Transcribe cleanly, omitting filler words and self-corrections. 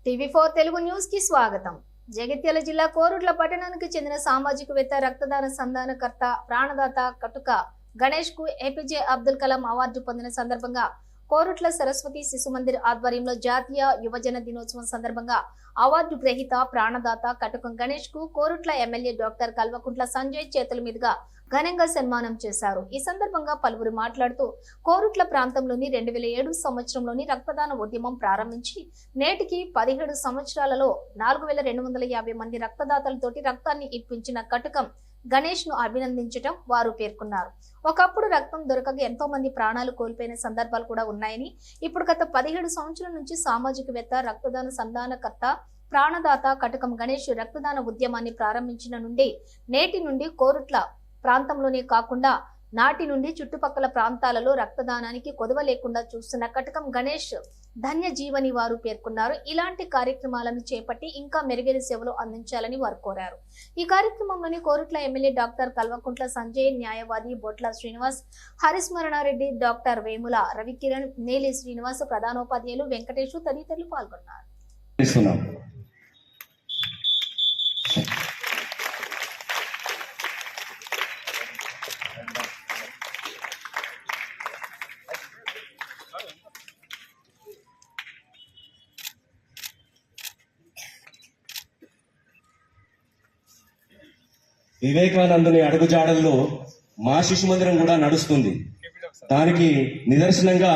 టీవీ4 Telugu news కి స్వాగతం. జగిత్యాల జిల్లా కోరుట్ల పట్టణానికి చెందిన సామాజికవేత్త రక్తదాన సంధానకర్త ప్రాణదాత కటుక గణేష్ కు ఏపీజే అబ్దుల్ కలాం అవార్డు పొందిన సందర్భంగా కోరుట్ల సరస్వతి శిశు మందిర్ ఆధ్వర్యంలో జాతీయ యువజన దినోత్సవం సందర్భంగా అవార్డు గ్రహీత ప్రాణదాత కటుకం గణేష్ కు కోరుట్ల ఎమ్మెల్యే డాక్టర్ కల్వకుంట్ల సంజయ్ చేతుల మీదుగా ఘనంగా సన్మానం చేశారు. ఈ సందర్భంగా పలువురు మాట్లాడుతూ కోరుట్ల ప్రాంతంలోని 2007 సంవత్సరంలోని రక్తదాన ఉద్యమం ప్రారంభించి నేటికి 17 సంవత్సరాలలో 4250 మంది రక్తదాతలతోటి రక్తాన్ని ఇప్పించిన కటుకం గణేష్ ను అభినందించడం వారు పేర్కొన్నారు. ఒకప్పుడు రక్తం దొరకక ఎంతో మంది ప్రాణాలు కోల్పోయిన సందర్భాలు కూడా ఉన్నాయని, ఇప్పుడు గత 17 సంవత్సరాల నుంచి సామాజికవేత్త రక్తదాన సంధానకర్త ప్రాణదాత కటుకం గణేష్ రక్తదాన ఉద్యమాన్ని ప్రారంభించిన నుండి నేటి నుండి కోరుట్ల ప్రాంతంలోనే కాకుండా నాటి నుండి చుట్టుపక్కల ప్రాంతాలలో రక్తదానానికి కొదవ లేకుండా చూస్తున్న కటకం గణేష్ ధన్య జీవని వారు పేర్కొన్నారు. ఇలాంటి కార్యక్రమాలను చేపట్టి ఇంకా మెరుగైన సేవలు అందించాలని వారు కోరారు. ఈ కార్యక్రమంలోని కోరుట్ల ఎమ్మెల్యే డాక్టర్ కల్వకుంట్ల సంజయ్, న్యాయవాది బొట్ల శ్రీనివాస్, హరిస్మరణారెడ్డి, డాక్టర్ వేముల రవికిరణ్, నేలి శ్రీనివాస్, ప్రధానోపాధ్యాయులు వెంకటేష్ తదితరులు పాల్గొన్నారు. వివేకానందుని అడుగుజాడల్లో మా శిశు మందిరం కూడా నడుస్తుంది. దానికి నిదర్శనంగా